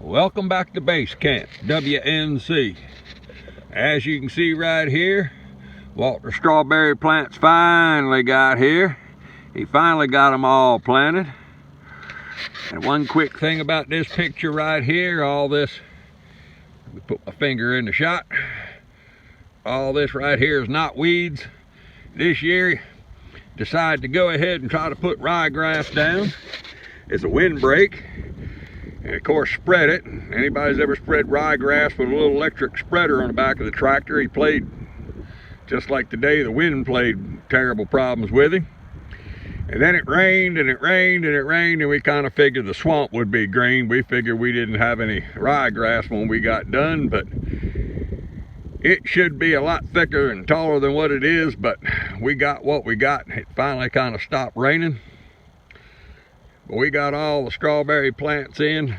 Welcome back to base camp, WNC. As you can see right here, Walter strawberry plants finally got here. He finally got them all planted. And one quick thing about this picture right here, all this, let me put my finger in the shot. All this right here is not weeds. This year, decided to go ahead and try to put ryegrass down. It's a windbreak. And of course spread it. Anybody's ever spread ryegrass with a little electric spreader on the back of the tractor, he played just like today. The wind played terrible problems with him. And then it rained and it rained and it rained, and we kind of figured the swamp would be green. We figured we didn't have any ryegrass when we got done, but it should be a lot thicker and taller than what it is, but we got what we got. It finally kind of stopped raining. But we got all the strawberry plants in.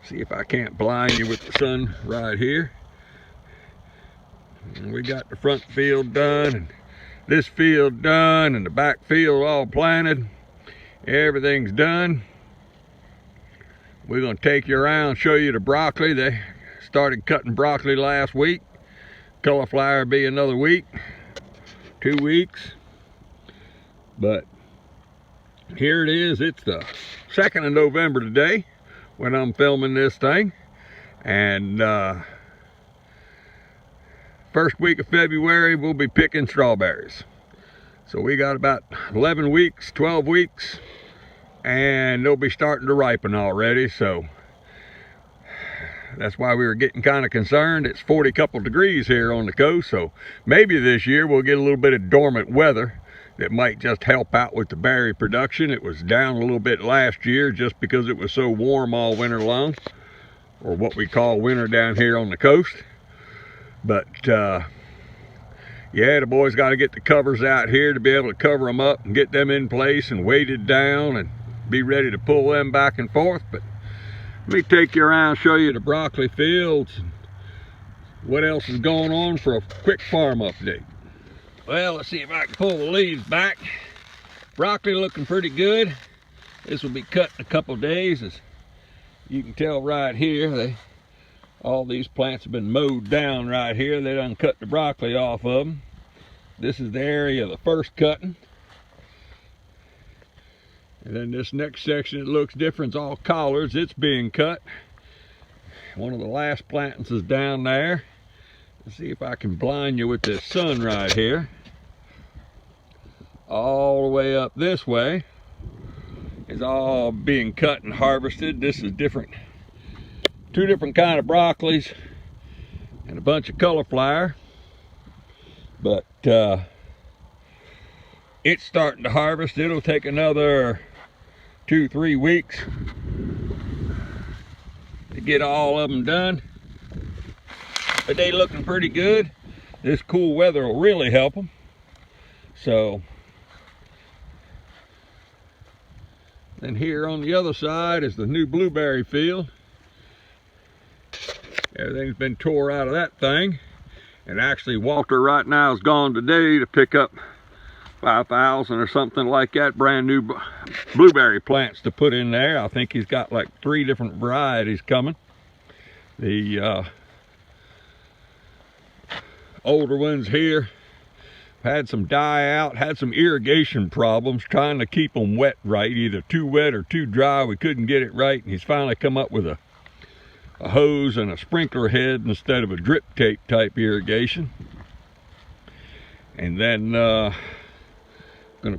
See if I can't blind you with the sun right here. And we got the front field done, and this field done, and the back field all planted. Everything's done. We're gonna take you around, show you the broccoli. They started cutting broccoli last week. Cauliflower will be another week, 2 weeks. But here it is. It's the 2nd of November today when I'm filming this thing, and first week of February we'll be picking strawberries. So we got about 11 weeks, 12 weeks, and they'll be starting to ripen already. So that's why we were getting kind of concerned. It's 40 couple degrees here on the coast, so maybe this year we'll get a little bit of dormant weather that might just help out with the berry production. It was down a little bit last year just because it was so warm all winter long, or what we call winter down here on the coast. But yeah, the boys got to get the covers out here to be able to cover them up and get them in place and weighted down and be ready to pull them back and forth. But let me take you around, show you the broccoli fields and what else is going on for a quick farm update. Well, let's see if I can pull the leaves back. Broccoli looking pretty good. This will be cut in a couple days. As you can tell right here, all these plants have been mowed down right here. They done cut the broccoli off of them. This is the area of the first cutting. And then this next section, it looks different. It's all collards. It's being cut. One of the last plantings is down there. Let's see if I can blind you with this sun right here. All the way up this way is all being cut and harvested. This is different, 2 different kind of broccolis and a bunch of cauliflower. But it's starting to harvest. It'll take another 2-3 weeks to get all of them done. But they looking pretty good. This cool weather will really help them. So then here on the other side is the new blueberry field. Everything's been tore out of that thing. And actually Walter right now is gone today to pick up 5,000 or something like that brand new blueberry plants to put in there. I think he's got like 3 different varieties coming. The older ones here had some die out, had some irrigation problems trying to keep them wet right, either too wet or too dry. We couldn't get it right, and he's finally come up with a hose and a sprinkler head instead of a drip tape type irrigation. And then gonna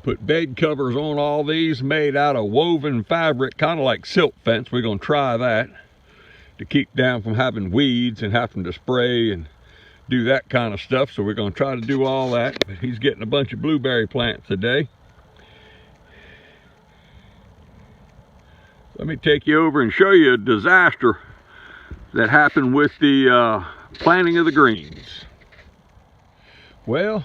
put bed covers on all these made out of woven fabric, kind of like silk fence. We're gonna try that to keep down from having weeds and having to spray and do that kind of stuff. So we're going to try to do all that. But he's getting a bunch of blueberry plants today. Let me take you over and show you a disaster that happened with the planting of the greens. Well,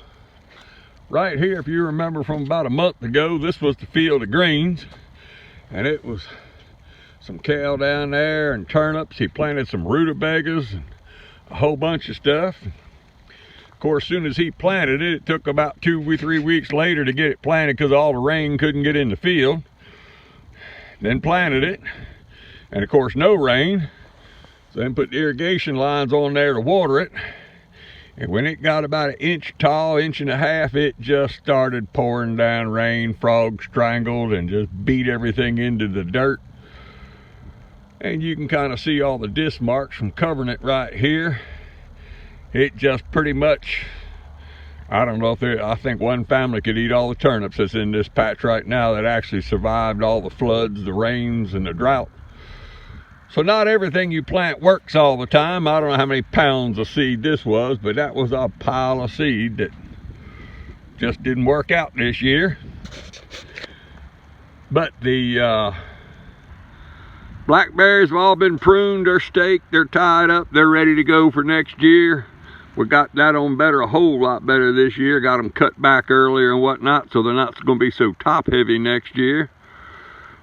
right here, if you remember from about a month ago, this was the field of greens, and it was some kale down there and turnips. He planted some rutabagas and a whole bunch of stuff. Of course, as soon as he planted it, it took about 2 or 3 weeks later to get it planted because all the rain couldn't get in the field. Then planted it, and of course no rain. So then put the irrigation lines on there to water it. And when it got about an inch tall, inch and a half, it just started pouring down rain. Frogs strangled and just beat everything into the dirt. And you can kind of see all the disc marks from covering it right here. It just pretty much, I don't know if I think one family could eat all the turnips that's in this patch right now that actually survived all the floods, the rains, and the drought. So not everything you plant works all the time. I don't know how many pounds of seed this was, but that was a pile of seed that just didn't work out this year. But the blackberries have all been pruned, they're staked, they're tied up, they're ready to go for next year. We got that on better, a whole lot better this year. Got them cut back earlier and whatnot, so they're not going to be so top heavy next year.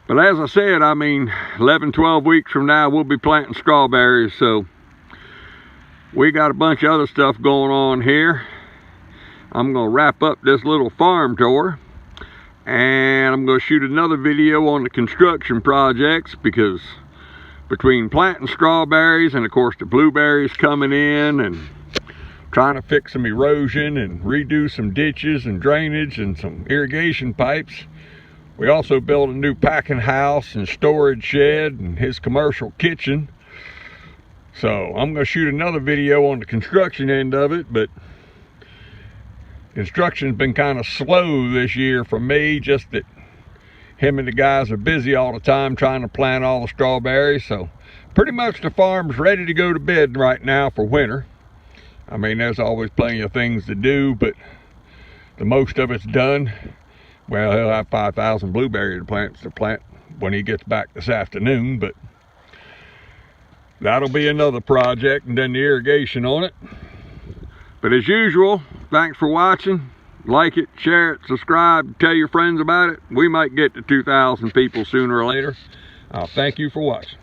But as I said, I mean, 11, 12 weeks from now, we'll be planting strawberries. So we got a bunch of other stuff going on here. I'm going to wrap up this little farm tour. And I'm going to shoot another video on the construction projects, because between planting strawberries and, of course, the blueberries coming in and trying to fix some erosion and redo some ditches and drainage and some irrigation pipes, we also built a new packing house and storage shed and his commercial kitchen. So I'm going to shoot another video on the construction end of it, but construction's been kind of slow this year for me, just that him and the guys are busy all the time trying to plant all the strawberries. So pretty much the farm's ready to go to bed right now for winter. I mean, there's always plenty of things to do, but the most of it's done. Well, he'll have 5,000 blueberry plants to plant when he gets back this afternoon, but that'll be another project, and then the irrigation on it. But as usual, thanks for watching. Like it, share it, subscribe, tell your friends about it. We might get to 2,000 people sooner or later. Thank you for watching.